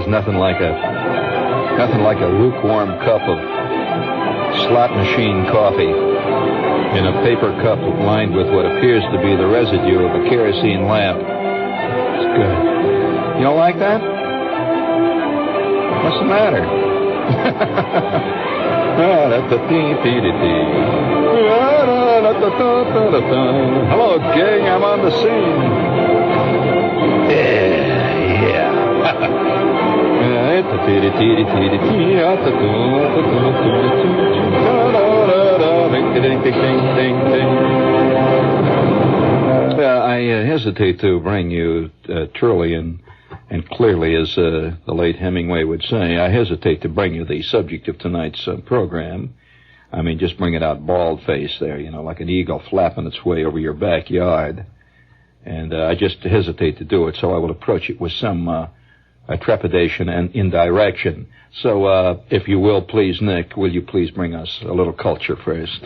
there's nothing like a lukewarm cup of slot machine coffee in a paper cup lined with what appears to be the residue of a kerosene lamp. It's good. You don't like that? What's the matter? Hello, gang. I'm on the scene. Yeah. I hesitate to bring you truly and clearly, as the late Hemingway would say, I hesitate to bring you the subject of tonight's program. I mean, just bring it out bald-faced there, like an eagle flapping its way over your backyard. And I just hesitate to do it, so I will approach it with some trepidation and indirection. So, if you will, please, Nick, will you please bring us a little culture first?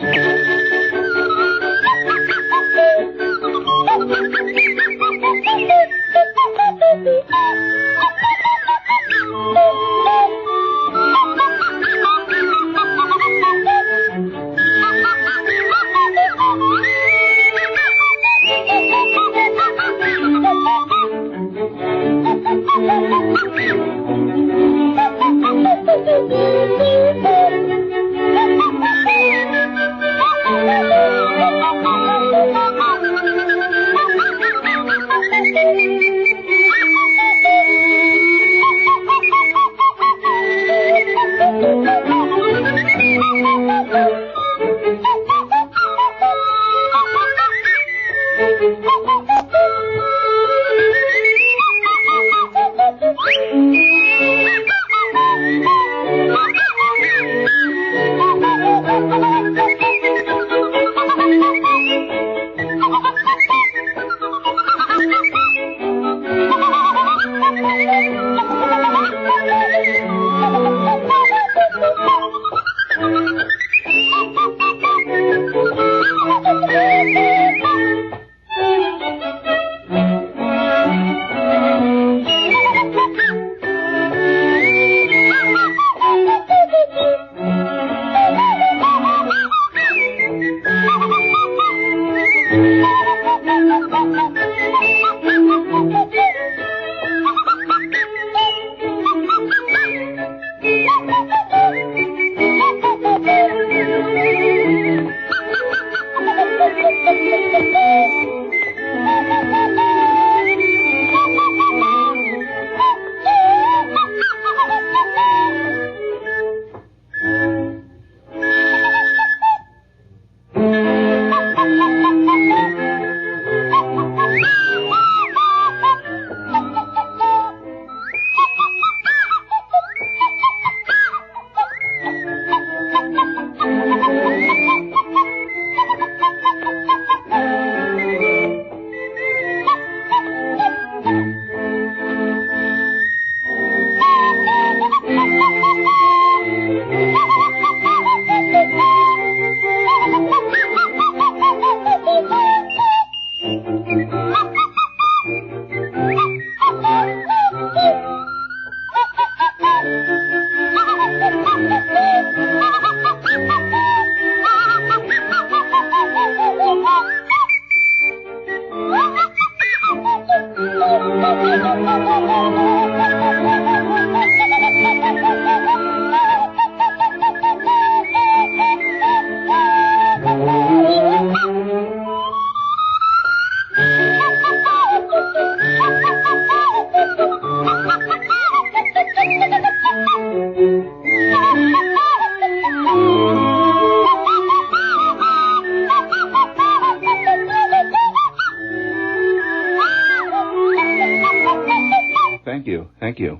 Thank you.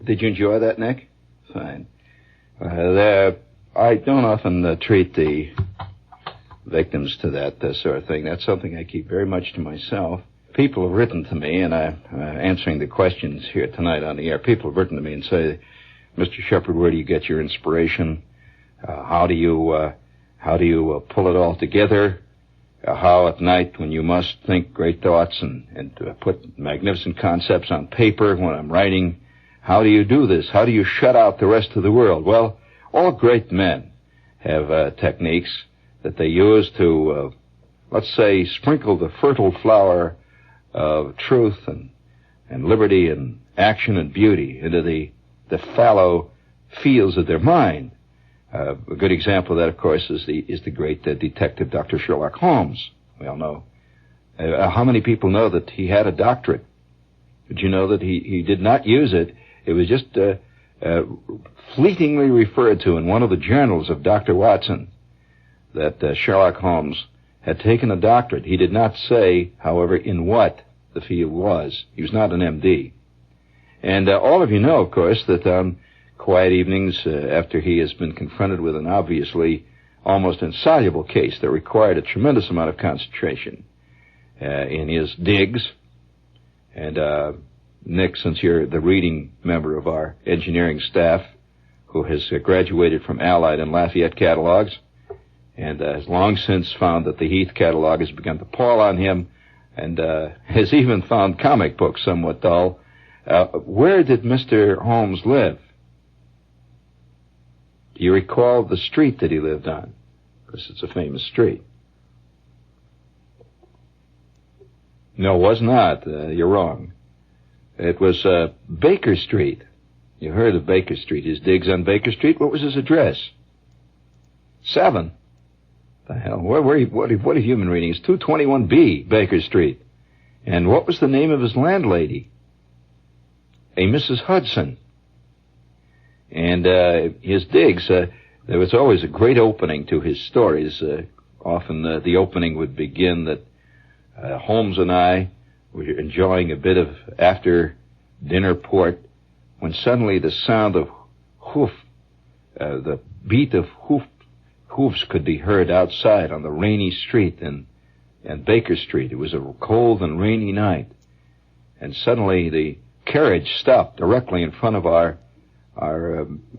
Did you enjoy that, Nick? Fine. I don't often treat the victims to that sort of thing. That's something I keep very much to myself. People have written to me, and I'm answering the questions here tonight on the air. People have written to me and say, Mr. Shepard, where do you get your inspiration? How do you pull it all together? How at night when you must think great thoughts and put magnificent concepts on paper when I'm writing, How do you do this? How do you shut out the rest of the world? Well, all great men have techniques that they use to, let's say, sprinkle the fertile flower of truth and liberty and action and beauty into the fallow fields of their mind. A good example of that, of course, is the great detective Dr. Sherlock Holmes. We all know. How many people know that he had a doctorate? Did you know that he did not use it? It was just fleetingly referred to in one of the journals of Dr. Watson that Sherlock Holmes had taken a doctorate. He did not say, however, in what the field was. He was not an MD. And all of you know, of course, that on quiet evenings after he has been confronted with an obviously almost insoluble case that required a tremendous amount of concentration in his digs, and Nick, since you're the reading member of our engineering staff who has graduated from Allied and Lafayette catalogs and has long since found that the Heath catalog has begun to pall on him and has even found comic books somewhat dull, where did Mr. Holmes live? Do you recall the street that he lived on? Because it's a famous street. No, it was not. You're wrong. It was Baker Street. You heard of Baker Street. His digs on Baker Street. What was his address? 7. The hell? What have you been reading? It's 221B, Baker Street. And what was the name of his landlady? A Mrs. Hudson. And his digs, there was always a great opening to his stories. Often the opening would begin that Holmes and I were enjoying a bit of after-dinner port when suddenly the sound of the beat of hoofs could be heard outside on the rainy street and Baker Street. It was a cold and rainy night. And suddenly the carriage stopped directly in front of our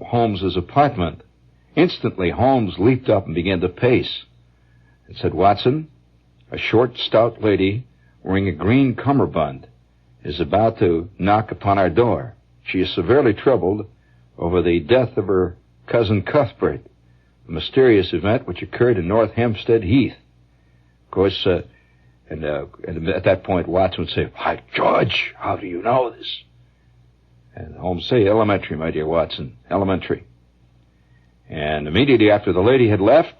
Holmes's apartment. Instantly, Holmes leaped up and began to pace and said, "Watson, a short, stout lady wearing a green cummerbund is about to knock upon our door. She is severely troubled over the death of her cousin Cuthbert, a mysterious event which occurred in North Hempstead Heath." Of course, and at that point, Watson would say, "Why, George, how do you know this?" And Holmes say, "Elementary, my dear Watson, elementary." And immediately after the lady had left,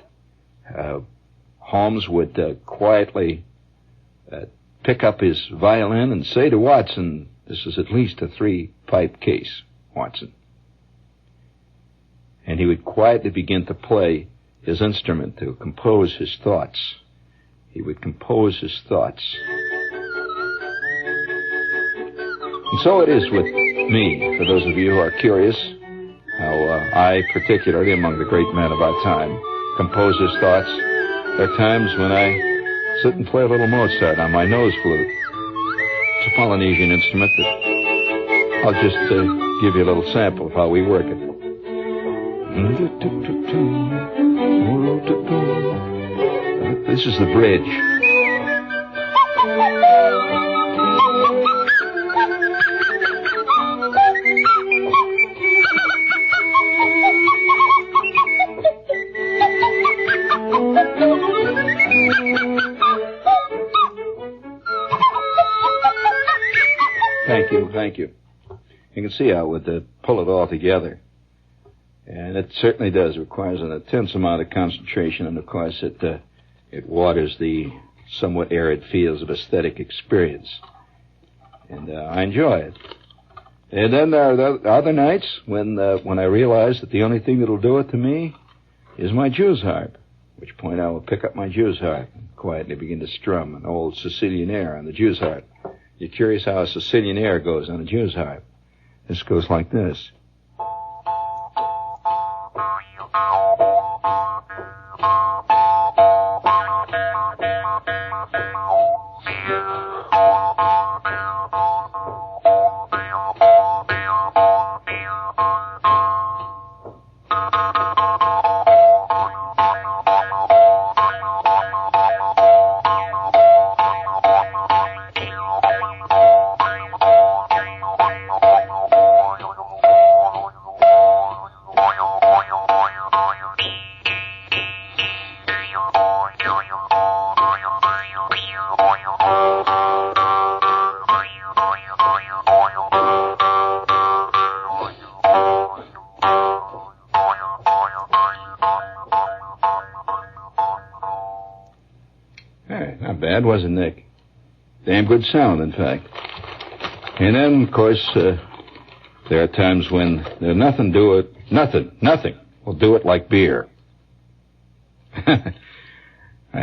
Holmes would quietly pick up his violin and say to Watson, "This is at least a 3-pipe case, Watson." And he would quietly begin to play his instrument to compose his thoughts. He would compose his thoughts. And so it is with me, for those of you who are curious, how I, particularly among the great men of our time, compose his thoughts. There are times when I sit and play a little Mozart on my nose flute. It's a Polynesian instrument that I'll just give you a little sample of how we work it. This is the bridge. Thank you. You can see how it would pull it all together. And it certainly does. It requires an intense amount of concentration, and of course it waters the somewhat arid fields of aesthetic experience. And I enjoy it. And then there are the other nights when I realize that the only thing that'll do it to me is my Jew's harp, at which point I will pick up my Jew's harp and quietly begin to strum an old Sicilian air on the Jew's harp. You're curious how a Sicilian air goes on a Jew's harp. This goes like this. bad, was it, Nick? Damn good sound, in fact. And then, of course, there are times when there's nothing will do it like beer.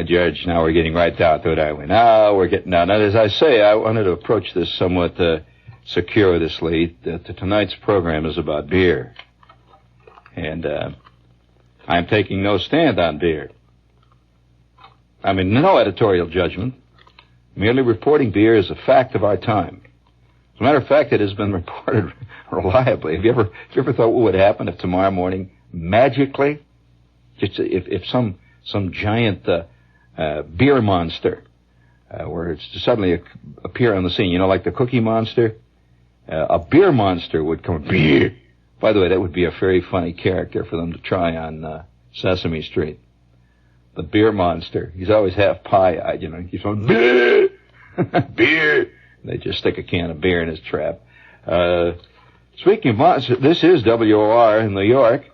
George, now we're getting right down to it, aren't we? Now we're getting down. Now, as I say, I wanted to approach this somewhat circuitously. Tonight's program is about beer. And I'm taking no stand on beer. I mean, no editorial judgment. Merely reporting beer as a fact of our time. As a matter of fact, it has been reported reliably. Have you ever thought what would happen if tomorrow morning, magically, just if some giant beer monster were to suddenly appear on the scene, you know, like the Cookie Monster? A beer monster would come. Beer. By the way, that would be a very funny character for them to try on Sesame Street. The beer monster. He's always half pie-eyed, you know. He's going, beer! Beer! They just stick a can of beer in his trap. Speaking of monsters, this is WOR in New York.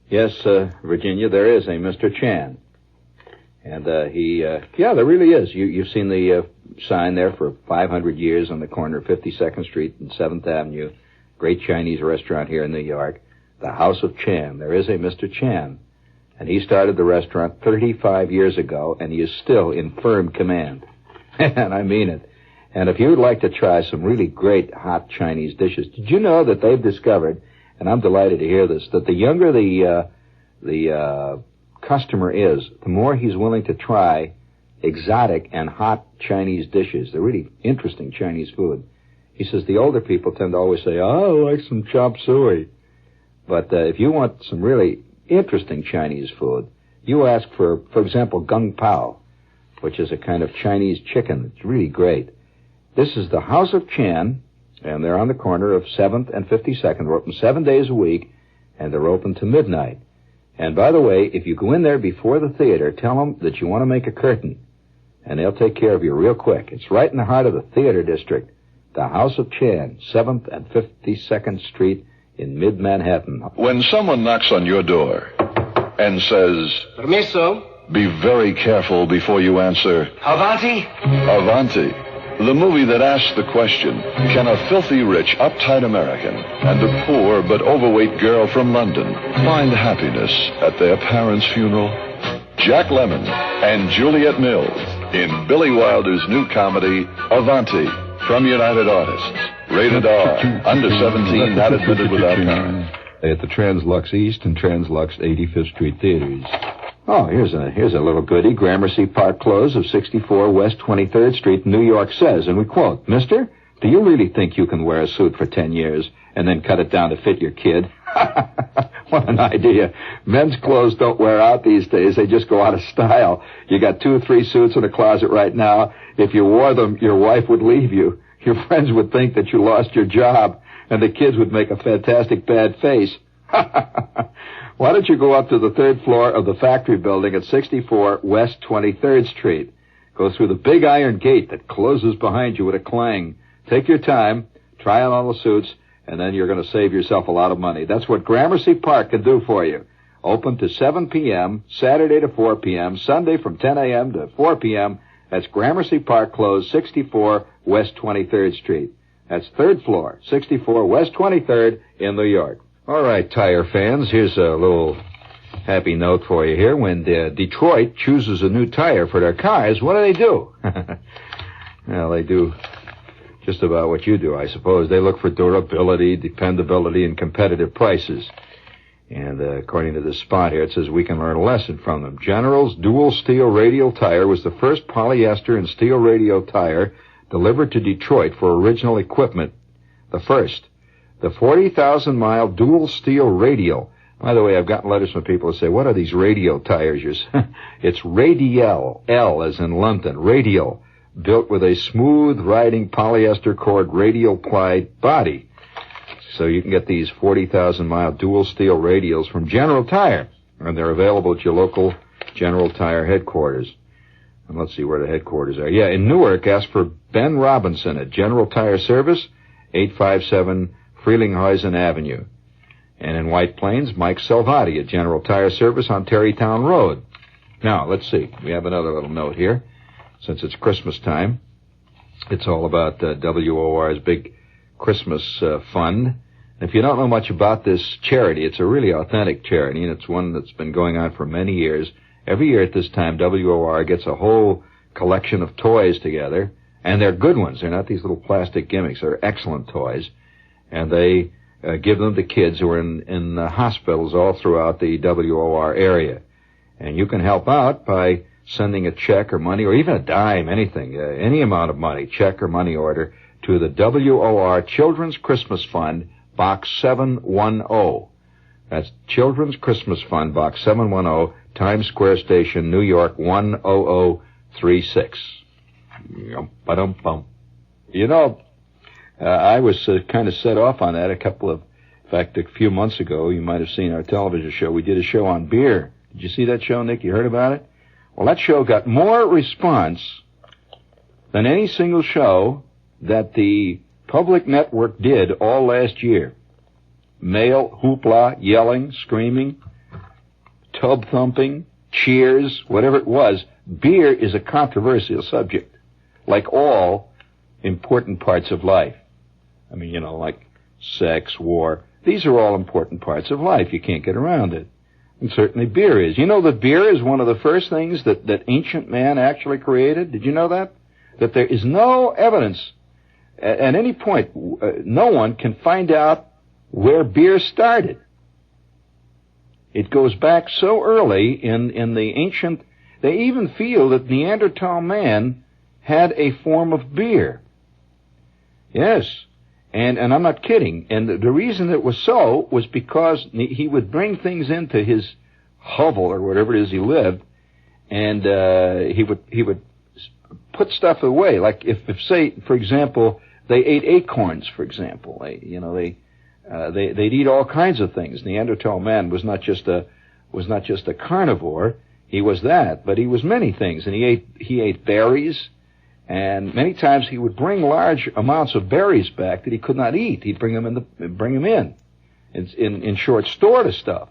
Yes, Virginia, there is a Mr. Chan. And there really is. You've seen the sign there for 500 years on the corner of 52nd Street and 7th Avenue. Great Chinese restaurant here in New York. The House of Chan. There is a Mr. Chan. And he started the restaurant 35 years ago, and he is still in firm command. And I mean it. And if you would like to try some really great hot Chinese dishes, did you know that they've discovered, and I'm delighted to hear this, that the younger the customer is, the more he's willing to try exotic and hot Chinese dishes. They're really interesting Chinese food. He says the older people tend to always say, oh, I like some chop suey. But if you want some really interesting Chinese food, you ask for example, gung pao, which is a kind of Chinese chicken. It's really great. This is the House of Chan, and they're on the corner of 7th and 52nd. They're open 7 days a week, and they're open to midnight. And by the way, if you go in there before the theater, tell them that you want to make a curtain, and they'll take care of you real quick. It's right in the heart of the theater district. The House of Chan, 7th and 52nd Street in mid-Manhattan. When someone knocks on your door and says, Permiso. Be very careful before you answer, Avanti. Avanti. The movie that asks the question, can a filthy rich, uptight American and a poor but overweight girl from London find happiness at their parents' funeral? Jack Lemmon and Juliet Mills in Billy Wilder's new comedy, Avanti, from United Artists. Rated R, under 17, not admitted without parent. At the Translux East and Translux 85th Street Theaters. Oh, here's a little goodie. Gramercy Park close of 64 West 23rd Street, New York says, and we quote, Mister, do you really think you can wear a suit for 10 years and then cut it down to fit your kid? What an idea. Men's clothes don't wear out these days. They just go out of style. You got 2 or 3 suits in a closet right now. If you wore them, your wife would leave you. Your friends would think that you lost your job, and the kids would make a fantastic bad face. Why don't you go up to the 3rd floor of the factory building at 64 West 23rd Street? Go through the big iron gate that closes behind you with a clang. Take your time, try on all the suits, and then you're going to save yourself a lot of money. That's what Gramercy Park can do for you. Open to 7 p.m., Saturday to 4 p.m., Sunday from 10 a.m. to 4 p.m. That's Gramercy Park Close, 64 West 23rd Street. That's 3rd floor, 64 West 23rd in New York. All right, tire fans, here's a little happy note for you here. When Detroit chooses a new tire for their cars, what do? Well, they do just about what you do, I suppose. They look for durability, dependability, and competitive prices. And according to this spot here, it says we can learn a lesson from them. General's dual steel radial tire was the first polyester and steel radial tire delivered to Detroit for original equipment. The first. The 40,000-mile dual steel radial. By the way, I've gotten letters from people who say, what are these radial tires? It's radial, L as in London, radial, built with a smooth-riding polyester cord radial-plied body. So you can get these 40,000-mile dual steel radials from General Tire, and they're available at your local General Tire headquarters. And let's see where the headquarters are. Yeah, in Newark, ask for Ben Robinson at General Tire Service, 857 Frelinghuysen Avenue. And in White Plains, Mike Salvati at General Tire Service on Terrytown Road, Now, let's see. We have another little note here. Since it's Christmas time, it's all about WOR's big Christmas fund. And if you don't know much about this charity, it's a really authentic charity, and it's one that's been going on for many years. Every year at this time, WOR gets a whole collection of toys together, and they're good ones. They're not these little plastic gimmicks. They're excellent toys, and they give them to kids who are in hospitals all throughout the WOR area. And you can help out by sending a check or money or even a dime, anything, any amount of money, check or money order, to the WOR Children's Christmas Fund, Box 710. That's Children's Christmas Fund, Box 710, Times Square Station, New York, 10036. Ba-dum-bum. You know, I was kind of set off on that in fact, a few months ago. You might have seen our television show. We did a show on beer. Did you see that show, Nick? You heard about it? Well, that show got more response than any single show that the public network did all last year. Male hoopla, yelling, screaming, tub thumping, cheers, whatever it was. Beer is a controversial subject, like all important parts of life. I mean, like sex, war. These are all important parts of life. You can't get around it. And certainly beer is. You know that beer is one of the first things that ancient man actually created? Did you know that? That there is no evidence at any point. No one can find out where beer started. It goes back so early in the ancient... They even feel that Neanderthal man had a form of beer. Yes. And I'm not kidding. And the reason it was so was because he would bring things into his hovel or whatever it is he lived, and he would put stuff away. Like if say, for example, they ate acorns, for example. They'd eat all kinds of things. Neanderthal man was not just a carnivore. He was that, but he was many things, and he ate berries. And many times he would bring large amounts of berries back that he could not eat. He'd bring them in short store to stuff.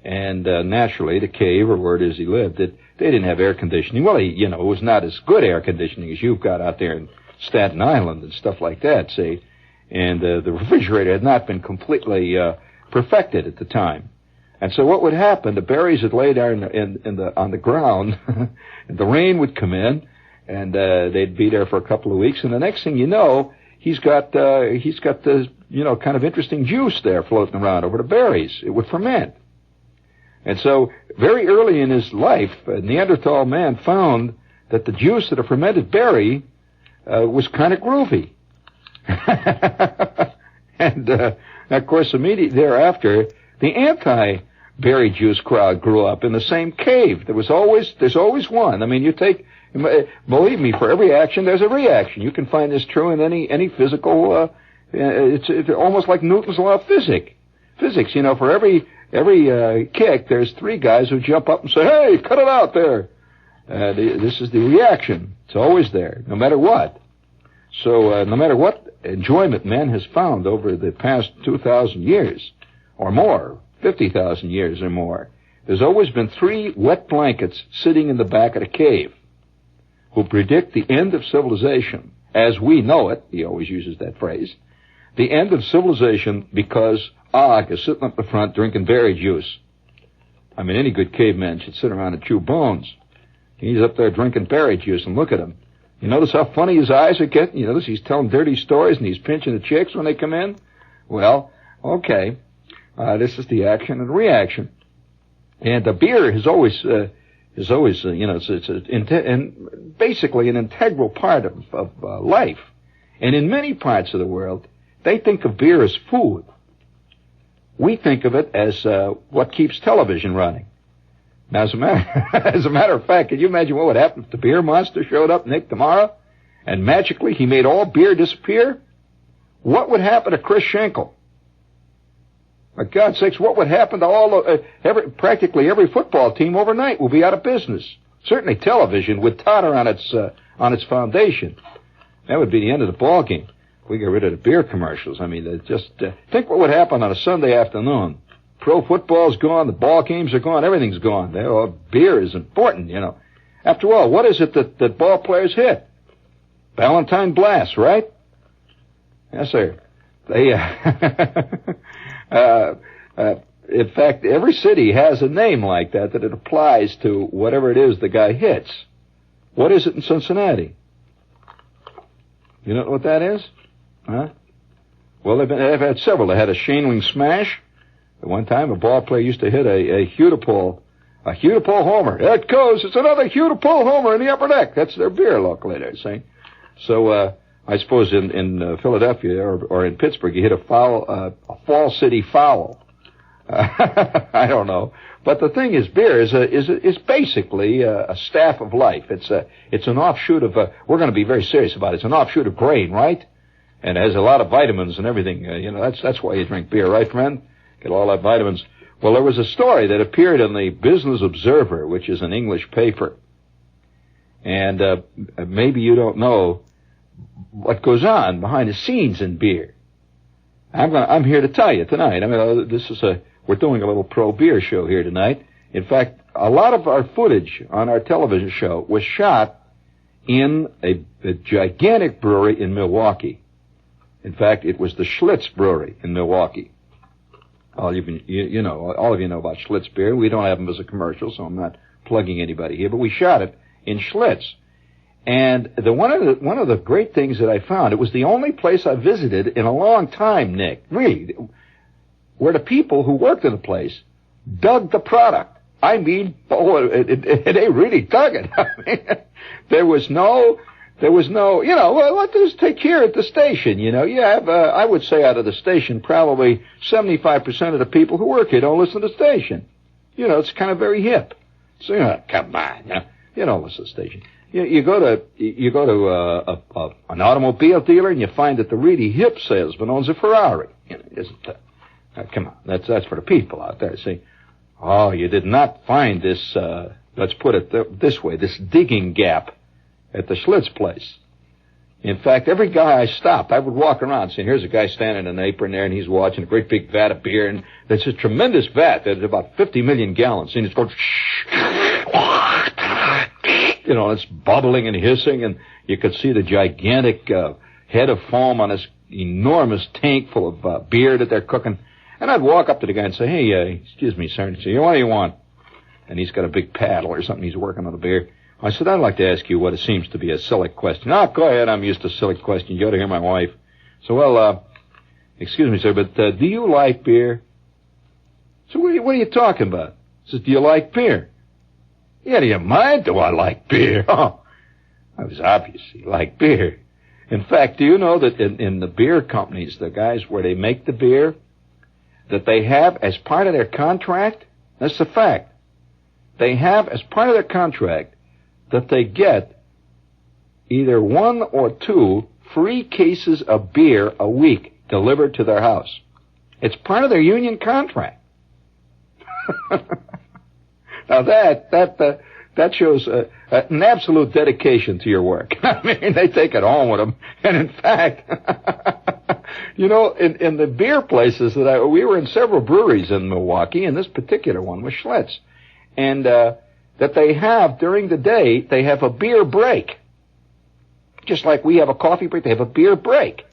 And naturally, the cave or where it is he lived, they didn't have air conditioning. Well, it was not as good air conditioning as you've got out there in Staten Island and stuff like that, see. And the refrigerator had not been completely perfected at the time. And so what would happen? The berries would lay there on the ground, and the rain would come in. And they'd be there for a couple of weeks, and the next thing you know, he's got this kind of interesting juice there floating around over the berries. It would ferment, and so very early in his life, Neanderthal man found that the juice of a fermented berry was kind of groovy, and of course immediately thereafter, the anti-berry juice crowd grew up in the same cave. There's always one. I mean, believe me, for every action, there's a reaction. You can find this true in any physical, it's almost like Newton's law of physics. For every kick, there's three guys who jump up and say, hey, cut it out there. This is the reaction. It's always there, no matter what. So, no matter what enjoyment man has found over the past 2,000 years or more, 50,000 years or more, there's always been three wet blankets sitting in the back of the cave who predict the end of civilization as we know it. He always uses that phrase. The end of civilization because Og is sitting up the front drinking berry juice. I mean, any good caveman should sit around and chew bones. He's up there drinking berry juice, and look at him. You notice how funny his eyes are getting? You notice he's telling dirty stories and he's pinching the chicks when they come in? Well, okay. This is the action and reaction. And the beer is always it's basically an integral part of life. And in many parts of the world, they think of beer as food. We think of it as what keeps television running. Now, as a matter of fact, can you imagine what would happen if the beer monster showed up, Nick, tomorrow, and magically he made all beer disappear? What would happen to Chris Schenkel? For God's sakes, what would happen to practically every football team overnight? Will be out of business. Certainly television would totter on its foundation. That would be the end of the ball game. We get rid of the beer commercials. I mean, just think what would happen on a Sunday afternoon. pro football's gone, the ball games are gone, everything's gone. Beer is important, you know. After all, what is it that ball players hit? Valentine Blast, right? Yes, sir. They, in fact, every city has a name like that it applies to whatever it is the guy hits. What is it in Cincinnati? You know what that is? Huh? Well, they've had several. They had a Shaneling Smash. At one time, a ball player used to hit a Hudipole homer. There it goes. It's another Hudipole homer in the upper deck. That's their beer locally, they're saying. So, I suppose in Philadelphia or in Pittsburgh, you hit a Fall City foul. I don't know. But the thing is, beer is basically a staff of life. It's an offshoot of, we're going to be very serious about it. It's an offshoot of grain, right? And it has a lot of vitamins and everything. That's why you drink beer, right, friend? Get all that vitamins. Well, there was a story that appeared in the Business Observer, which is an English paper. And maybe you don't know what goes on behind the scenes in beer. I'm here to tell you tonight. I mean, we're doing a little pro beer show here tonight. In fact, a lot of our footage on our television show was shot in a gigantic brewery in Milwaukee. In fact, it was the Schlitz Brewery in Milwaukee. All of you know about Schlitz beer. We don't have them as a commercial, so I'm not plugging anybody here. But we shot it in Schlitz. And one of the great things that I found, it was the only place I visited in a long time, Nick, really, where the people who worked in the place dug the product. I mean, they really dug it. I mean, there was no, well, let us take here at the station, you have, I would say out of the station, probably 75% of the people who work here don't listen to the station. It's kind of very hip. So, come on, you don't listen to the station. You go to an automobile dealer and you find that the really hip salesman owns a Ferrari. Come on, that's for the people out there. See, you did not find this. Let's put it this way: this digging gap at the Schlitz place. In fact, every guy I stopped, I would walk around saying, "Here's a guy standing in an apron there, and he's watching a great big vat of beer, and it's a tremendous vat. There's about 50 million gallons, and it's going." It's bubbling and hissing, and you could see the gigantic head of foam on this enormous tank full of beer that they're cooking. And I'd walk up to the guy and say, "Hey, excuse me, sir." And he'd say, "What do you want?" And he's got a big paddle or something. He's working on the beer. I said, "I'd like to ask you what it seems to be a silly question." "Oh, go ahead. I'm used to silly questions. You ought to hear my wife." So, well, excuse me, sir, but do you like beer? So what are you talking about? He says, "Do you like beer?" "Yeah, do you mind? Do I like beer?" Oh, I was obviously like beer. In fact, do you know that in the beer companies, the guys where they make the beer, that they have as part of their contract, that's a fact, they have as part of their contract that they get either 1 or 2 free cases of beer a week delivered to their house. It's part of their union contract. Now that shows an absolute dedication to your work. I mean, they take it home with them. And in fact, in the beer places we were in several breweries in Milwaukee, and this particular one was Schlitz. And that they have, during the day, they have a beer break. Just like we have a coffee break, they have a beer break.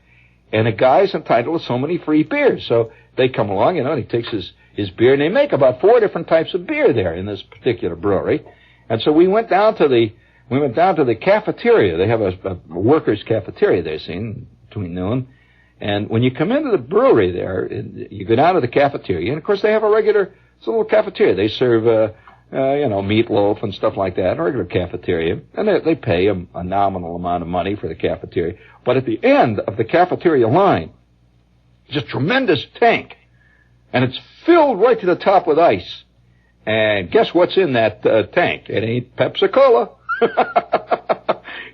And a guy's entitled to so many free beers. So they come along, and he takes his beer, and they make about 4 different types of beer there in this particular brewery. And so we went down to the cafeteria. They have a workers' cafeteria there, seen between noon. And when you come into the brewery there, you go down to the cafeteria, and of course they have it's a little cafeteria. They serve, meatloaf and stuff like that, a regular cafeteria. And they pay a nominal amount of money for the cafeteria. But at the end of the cafeteria line, there's a tremendous tank. And it's filled right to the top with ice. And guess what's in that tank? It ain't Pepsi-Cola.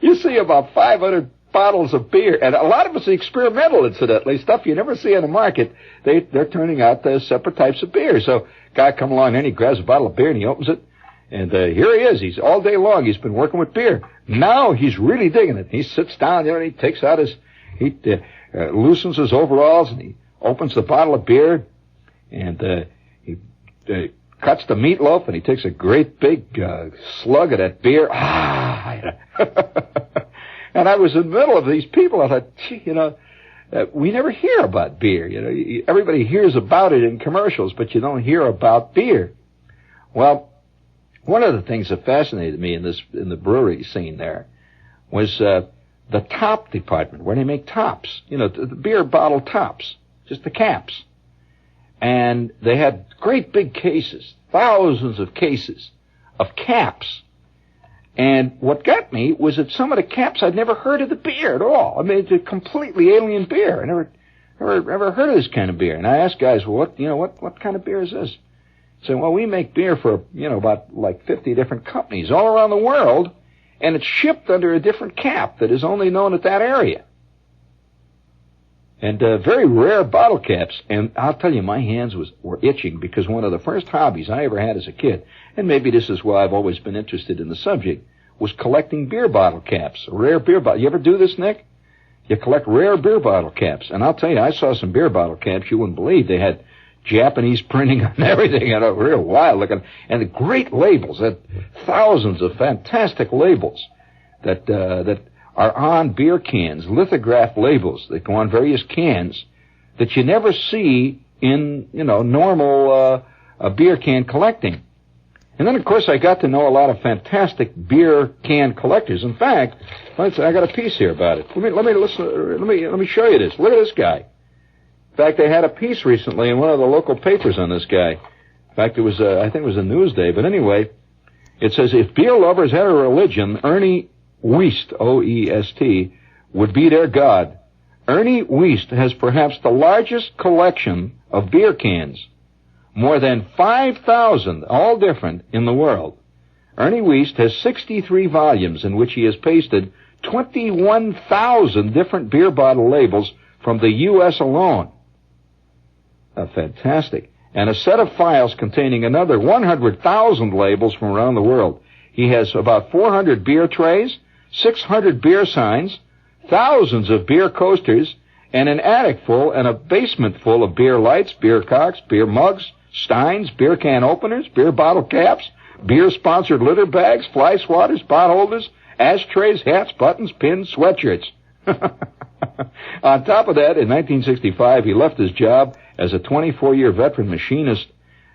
You see about 500 bottles of beer, and a lot of it's experimental, incidentally, stuff you never see on the market. They're turning out separate types of beer. So guy come along and he grabs a bottle of beer and he opens it, and here he is. He's all day long. He's been working with beer. Now he's really digging it. He sits down, and he takes out loosens his overalls, and he opens the bottle of beer, and he cuts the meatloaf, and he takes a great big slug of that beer. And I was in the middle of these people. I thought, gee, we never hear about beer. Everybody hears about it in commercials, but you don't hear about beer. Well, one of the things that fascinated me in the brewery scene there was the top department, where they make tops. The beer bottle tops, just the caps. And they had great big cases, thousands of cases of caps. And what got me was that some of the caps, I'd never heard of the beer at all. I mean, it's a completely alien beer. I never heard of this kind of beer. And I asked guys, well, what kind of beer is this? They said, well, we make beer for, about like 50 different companies all around the world, and it's shipped under a different cap that is only known at that area. And very rare bottle caps. And I'll tell you, my hands were itching, because one of the first hobbies I ever had as a kid, and maybe this is why I've always been interested in the subject, was collecting beer bottle caps, rare beer bottle. You ever do this, Nick? You collect rare beer bottle caps. And I'll tell you, I saw some beer bottle caps you wouldn't believe. They had Japanese printing on everything, real wild looking, and the great labels, thousands of fantastic labels that are on beer cans, lithographed labels that go on various cans that you never see in, normal beer can collecting. And then, of course, I got to know a lot of fantastic beer can collectors. In fact, I got a piece here about it. Let me show you this. Look at this guy. In fact, they had a piece recently in one of the local papers on this guy. In fact, it was I think it was a Newsday. But anyway, it says, if beer lovers had a religion, Ernie West, O-E-S-T, would be their god. Ernie West has perhaps the largest collection of beer cans, more than 5,000, all different, in the world. Ernie West has 63 volumes in which he has pasted 21,000 different beer bottle labels from the U.S. alone. Fantastic. And a set of files containing another 100,000 labels from around the world. He has about 400 beer trays, 600 beer signs, thousands of beer coasters, and an attic full and a basement full of beer lights, beer cocks, beer mugs, steins, beer can openers, beer bottle caps, beer-sponsored litter bags, fly swatters, pot holders, ashtrays, hats, buttons, pins, sweatshirts. On top of that, in 1965, he left his job as a 24-year veteran machinist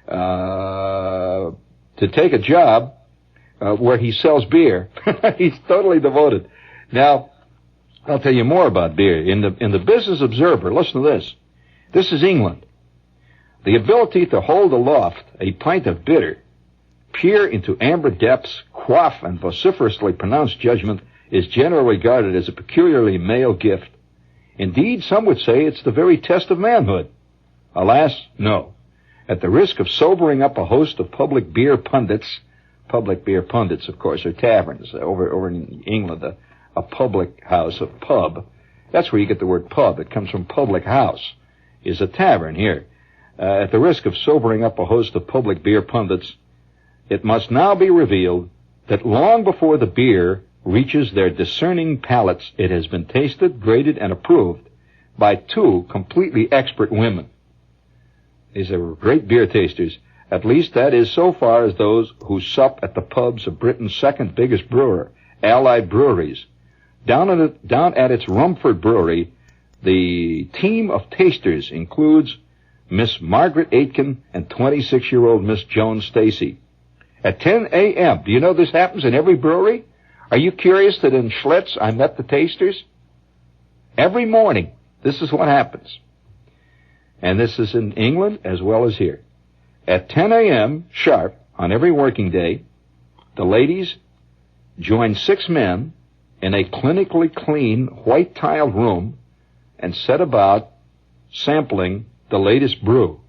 to take a job where he sells beer. He's totally devoted. Now, I'll tell you more about beer. In the Business Observer, listen to this. This is England. The ability to hold aloft a pint of bitter, peer into amber depths, quaff, and vociferously pronounce judgment is generally regarded as a peculiarly male gift. Indeed, some would say it's the very test of manhood. Alas, no. At the risk of sobering up a host of public beer pundits, of course, are taverns. Over in England, a public house, a pub, that's where you get the word pub. It comes from public house, is a tavern here. At the risk of sobering up a host of public beer pundits, it must now be revealed that long before the beer reaches their discerning palates, it has been tasted, graded, and approved by two completely expert women. These are great beer tasters. At least that is so far as those who sup at the pubs of Britain's second biggest brewer, Allied Breweries. Down at its Rumford Brewery, the team of tasters includes Miss Margaret Aitken and 26-year-old Miss Joan Stacy. At 10 a.m., do you know this happens in every brewery? Are you curious that in Schlitz I met the tasters? Every morning, this is what happens. And this is in England as well as here. At 10 a.m. sharp on every working day, the ladies join 6 men in a clinically clean, white-tiled room and set about sampling the latest brew.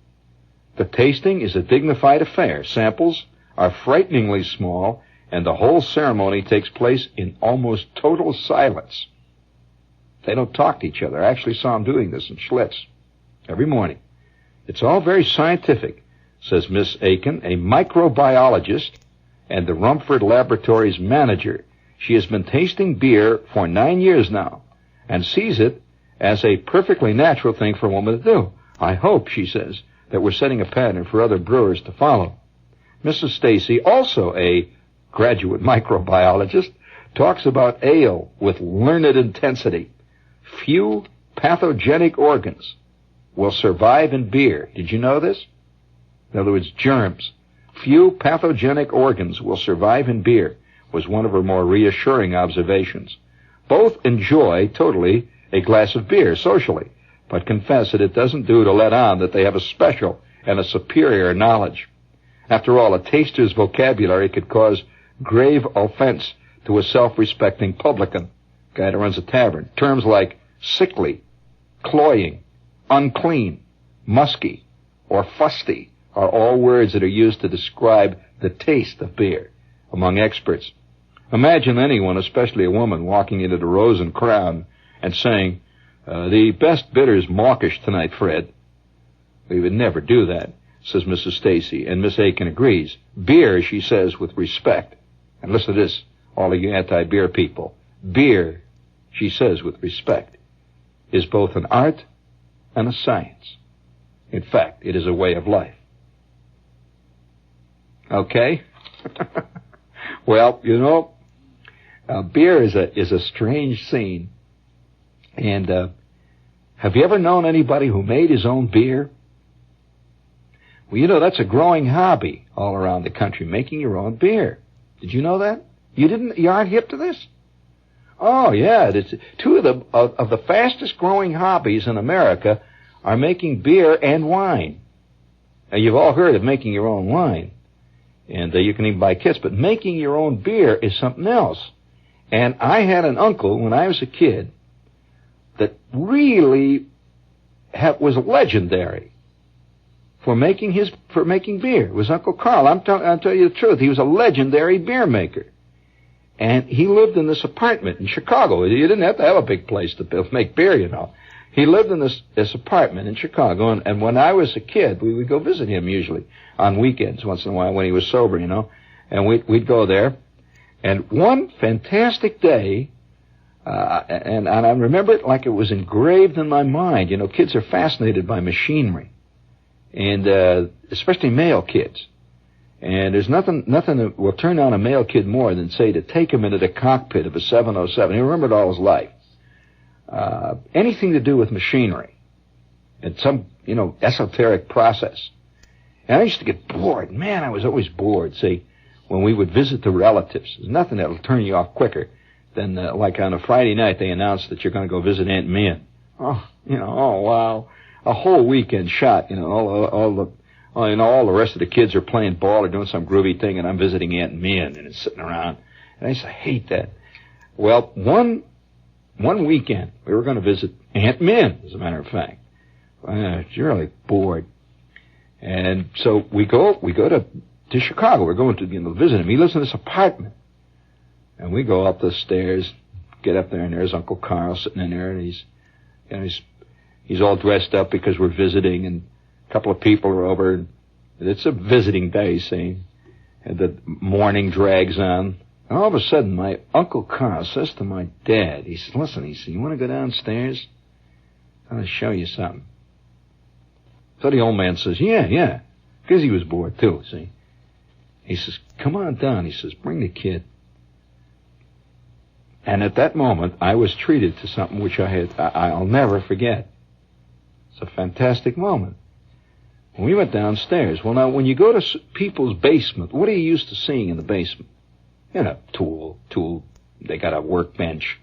The tasting is a dignified affair. Samples are frighteningly small, and the whole ceremony takes place in almost total silence. They don't talk to each other. I actually saw them doing this in Schlitz every morning. It's all very scientific, says Miss Aiken, a microbiologist and the Rumford Laboratories manager. She has been tasting beer for 9 years now and sees it as a perfectly natural thing for a woman to do. I hope, she says, that we're setting a pattern for other brewers to follow. Mrs. Stacy, also a graduate microbiologist, talks about ale with learned intensity. Few pathogenic organs will survive in beer. Did you know this? In other words, germs. Few pathogenic organs will survive in beer was one of her more reassuring observations. Both enjoy totally a glass of beer socially, but confess that it doesn't do to let on that they have a special and a superior knowledge. After all, a taster's vocabulary could cause grave offense to a self-respecting publican, guy that runs a tavern. Terms like sickly, cloying, unclean, musky, or fusty are all words that are used to describe the taste of beer among experts. Imagine anyone, especially a woman, walking into the Rose and Crown and saying, the best bitter's mawkish tonight, Fred. We would never do that, says Mrs. Stacy, and Miss Aiken agrees. Beer, she says with respect, and listen to this, all of you anti-beer people, beer, she says with respect, is both an art and a science. In fact, it is a way of life. Okay? Well, you know, beer is a strange scene. And have you ever known anybody who made his own beer? Well, you know, that's a growing hobby all around the country, making your own beer. Did you know that? You aren't hip to this? Oh, yeah. It's two of the fastest growing hobbies in America are making beer and wine. Now, you've all heard of making your own wine. And you can even buy kits, but making your own beer is something else. And I had an uncle when I was a kid that really was legendary for making beer. It was Uncle Carl. I'll tell you the truth. He was a legendary beer maker. And he lived in this apartment in Chicago. You didn't have to have a big place to make beer, you know. He lived in this apartment in Chicago, and when I was a kid, we would go visit him usually on weekends once in a while when he was sober, you know, and we'd go there. And one fantastic day, and I remember it like it was engraved in my mind. You know, kids are fascinated by machinery, and especially male kids. And there's nothing that will turn on a male kid more than, say, to take him into the cockpit of a 707. He remembered all his life. Anything to do with machinery and some, you know, esoteric process. And I used to get bored. Man, I was always bored, see, when we would visit the relatives. There's nothing that'll turn you off quicker than, like on a Friday night, they announced that you're going to go visit Aunt Min. Oh, you know, oh, wow. A whole weekend shot, you know, all the rest of the kids are playing ball or doing some groovy thing, and I'm visiting Aunt Min, and it's sitting around. And I used to hate that. Well, one weekend, we were going to visit Aunt Min, as a matter of fact. She's really bored. And so we go to Chicago. We're going to visit him. He lives in this apartment. And we go up the stairs, get up there, and there's Uncle Carl sitting in there, and he's all dressed up because we're visiting, and a couple of people are over. And it's a visiting day, see, and the morning drags on. And all of a sudden, my Uncle Carl says to my dad, he says, listen, he said, you want to go downstairs? I want to show you something. So the old man says, yeah, because he was bored too, see. He says, come on down. He says, bring the kid. And at that moment, I was treated to something which I'll never forget. It's a fantastic moment. When we went downstairs, well, now, when you go to people's basement, what are you used to seeing in the basement? You know, tool, they got a workbench,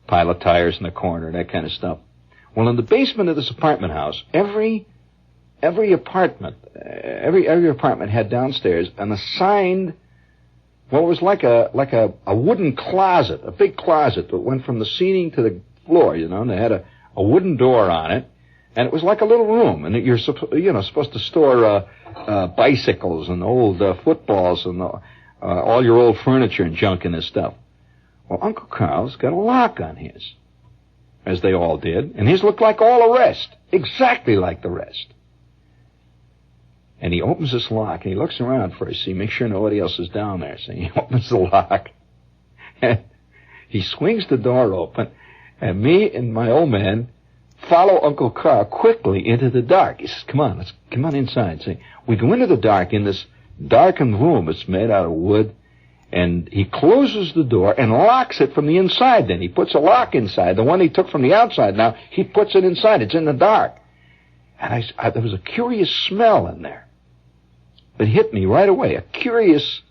pile of tires in the corner, that kind of stuff. Well, in the basement of this apartment house, every apartment had downstairs an assigned, what was like a wooden closet, a big closet that went from the ceiling to the floor, you know, and they had a wooden door on it, and it was like a little room, and you're supposed to store bicycles and old footballs and all your old furniture and junk in this stuff. Well, Uncle Carl's got a lock on his, as they all did, and his looked like all the rest, exactly like the rest. And he opens this lock, and he looks around first, see, make sure nobody else is down there. So he opens the lock, and he swings the door open, and me and my old man follow Uncle Carl quickly into the dark. He says, come on inside. See, we go into the dark in this darkened room. It's made out of wood. And he closes the door and locks it from the inside then. He puts a lock inside. The one he took from the outside now, he puts it inside. It's in the dark. And there was a curious smell in there. It hit me right away. A curious,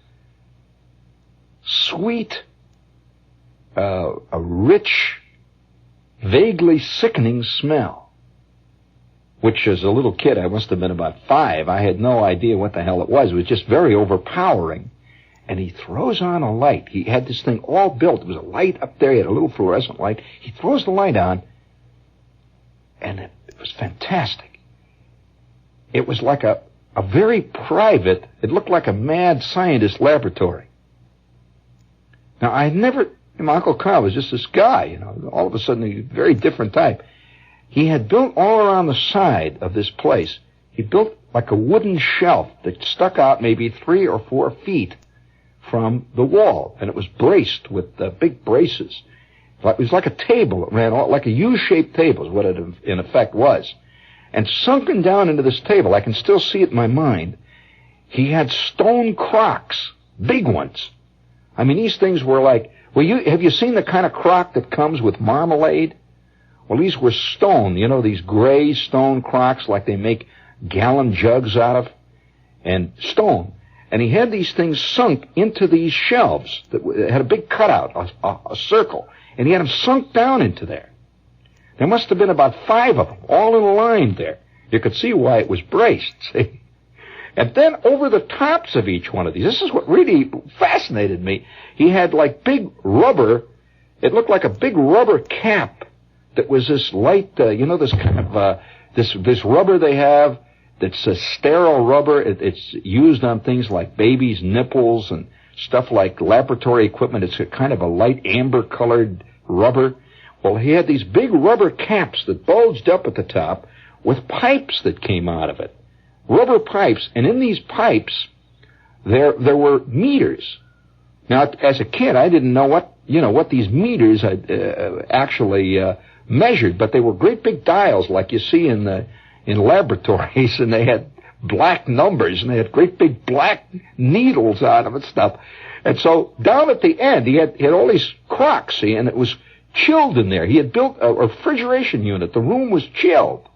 sweet, a rich, vaguely sickening smell. Which as a little kid, I must have been about 5. I had no idea what the hell it was. It was just very overpowering. And he throws on a light. He had this thing all built. There was a light up there. He had a little fluorescent light. He throws the light on, and it was fantastic. It was like a very private, it looked like a mad scientist laboratory. Now, my Uncle Carl was just this guy, all of a sudden a very different type. He had built all around the side of this place, he built like a wooden shelf that stuck out maybe 3 or 4 feet from the wall, and it was braced with big braces. It was like a table. It ran like a U-shaped table is what it in effect was. And sunken down into this table, I can still see it in my mind, he had stone crocks, big ones. I mean, these things were like, have you seen the kind of crock that comes with marmalade? Well, these were stone, these gray stone crocks like they make gallon jugs out of, and stone. And he had these things sunk into these shelves that had a big cutout, a circle, and he had them sunk down into there. There must have been about 5 of them, all in a line there. You could see why it was braced, see? And then over the tops of each one of these, this is what really fascinated me, he had like big rubber, it looked like a big rubber cap that was this light, this kind of, this rubber they have, that's a sterile rubber. It's used on things like babies' nipples and stuff like laboratory equipment. It's a kind of a light amber-colored rubber. Well, he had these big rubber caps that bulged up at the top with pipes that came out of it. Rubber pipes, and in these pipes, there were meters. Now, as a kid, I didn't know what these meters actually measured, but they were great big dials like you see in laboratories, and they had black numbers, and they had great big black needles on them and stuff. And so down at the end, he had all these crocks, see, and it was chilled in there. He had built a refrigeration unit. The room was chilled.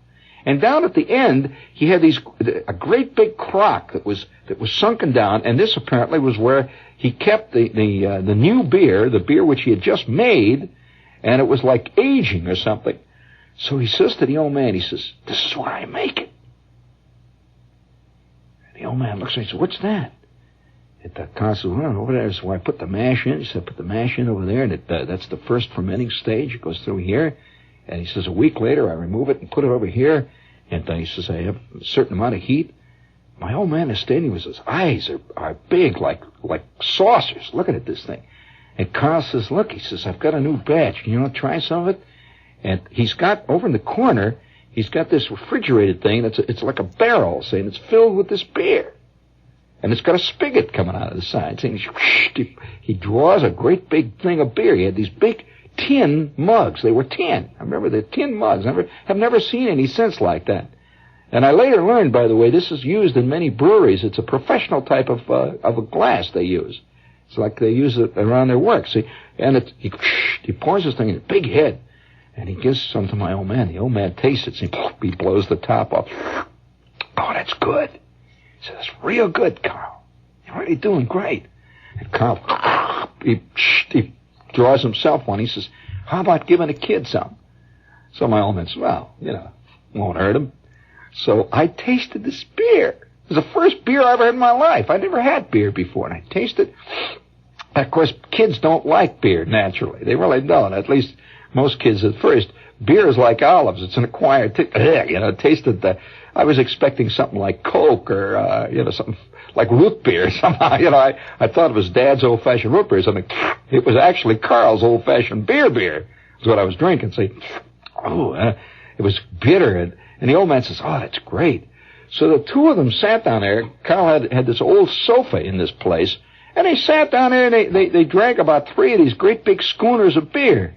And down at the end, he had a great big crock that was sunken down, and this apparently was where he kept the new beer, the beer which he had just made, and it was like aging or something. So he says to the old man, he says, this is where I make it. And the old man looks at him and says, what's that? And the Carl says, well, over there is where I put the mash in. He said, put the mash in over there, and that's the first fermenting stage. It goes through here. And he says, a week later, I remove it and put it over here. And he says, I have a certain amount of heat. My old man is standing with his eyes are big, like saucers, looking at this thing. And Carl says, look, he says, I've got a new batch. Can you try some of it? And he's got, over in the corner, he's got this refrigerated thing. It's like a barrel, see, and it's filled with this beer. And it's got a spigot coming out of the side. See, he draws a great big thing of beer. He had these big tin mugs. They were tin. I remember the tin mugs. I've never seen any since like that. And I later learned, by the way, this is used in many breweries. It's a professional type of a glass they use. It's like they use it around their work, see. And he pours this thing in a big head. And he gives some to my old man. The old man tastes it. And he blows the top off. Oh, that's good. He says, that's real good, Carl. You're really doing great. And Carl, he draws himself one. He says, how about giving a kid some? So my old man says, well, won't hurt him. So I tasted this beer. It was the first beer I ever had in my life. I never had beer before. And I tasted. Of course, kids don't like beer naturally. They really don't. At least most kids at first. Beer is like olives. It's an acquired tasted I was expecting something like Coke or, something like root beer somehow. I thought it was Dad's old-fashioned root beer or something. It was actually Carl's old-fashioned beer is what I was drinking. See, it was bitter. And the old man says, oh, that's great. So the two of them sat down there. Carl had this old sofa in this place. And they sat down there and they drank about 3 of these great big schooners of beer.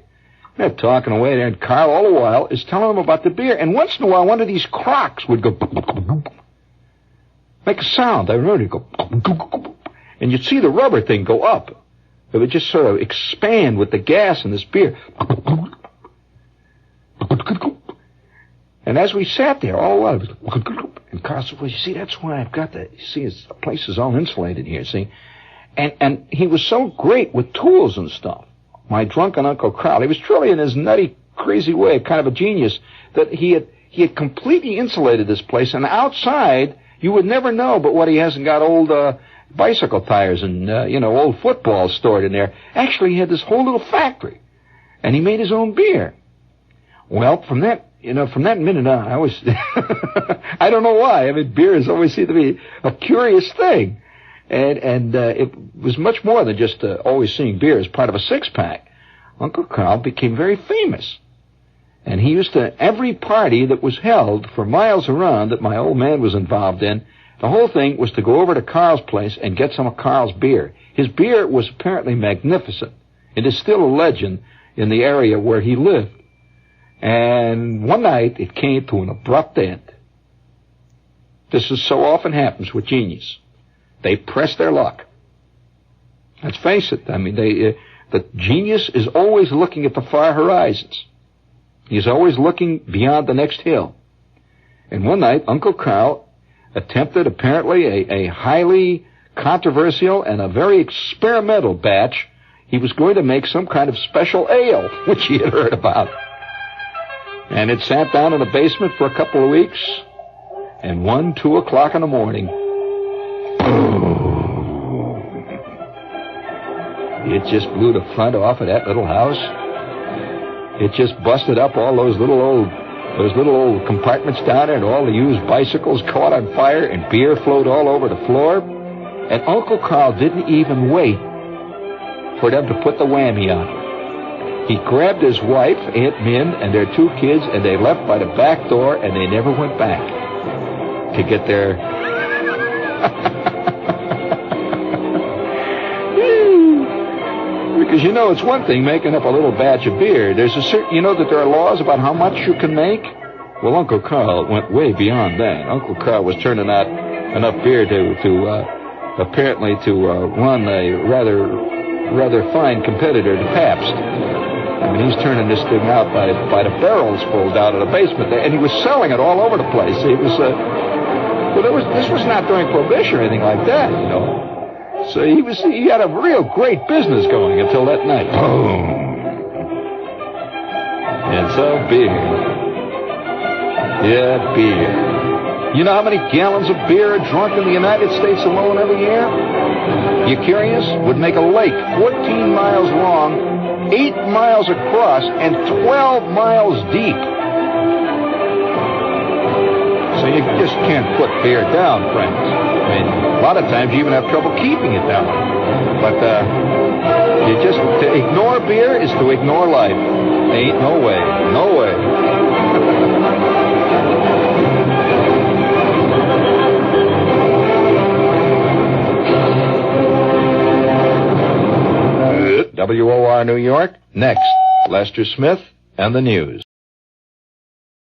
They're talking away there, and Carl all the while is telling them about the beer. And once in a while, one of these crocks would go make a sound. I remember it go, and you'd see the rubber thing go up. It would just sort of expand with the gas in this beer. And as we sat there, all the while, and Carl said, well, you see, that's why I've got that. You see, the place is all insulated here, see? And he was so great with tools and stuff. My drunken Uncle Carl, he was truly in his nutty, crazy way, kind of a genius, that he had completely insulated this place, and outside, you would never know but what he hasn't got old bicycle tires and, old footballs stored in there. Actually, he had this whole little factory, and he made his own beer. Well, from that minute on, I was, I don't know why. I mean, beer has always seemed to be a curious thing. And it was much more than just always seeing beer as part of a six-pack. Uncle Carl became very famous. And he used to, every party that was held for miles around that my old man was involved in, the whole thing was to go over to Carl's place and get some of Carl's beer. His beer was apparently magnificent. It is still a legend in the area where he lived. And one night, it came to an abrupt end. This is so often happens with genius. They press their luck. Let's face it. I mean, the genius is always looking at the far horizons. He's always looking beyond the next hill. And one night, Uncle Carl attempted apparently a highly controversial and a very experimental batch. He was going to make some kind of special ale, which he had heard about. And it sat down in the basement for a couple of weeks. And 1, 2 o'clock in the morning, it just blew the front off of that little house. It just busted up all those little old compartments down there, and all the used bicycles caught on fire, and beer flowed all over the floor. And Uncle Carl didn't even wait for them to put the whammy on. He grabbed his wife, Aunt Min, and their 2 kids, and they left by the back door, and they never went back to get their... Because, it's one thing making up a little batch of beer. There's a certain, that there are laws about how much you can make? Well, Uncle Carl went way beyond that. Uncle Carl was turning out enough beer to apparently run a rather fine competitor to Pabst. I mean, he's turning this thing out by the barrels full down in the basement there, and he was selling it all over the place. It was, this was not during Prohibition or anything like that, So he had a real great business going until that night. Boom. And so beer. Yeah, beer. You know how many gallons of beer are drunk in the United States alone every year? You curious? Would make a lake 14 miles long, 8 miles across, and 12 miles deep. So you just can't put beer down, friends. I mean, a lot of times you even have trouble keeping it down. But to ignore beer is to ignore life. Ain't no way. No way. WOR New York. Next, Lester Smith and the news.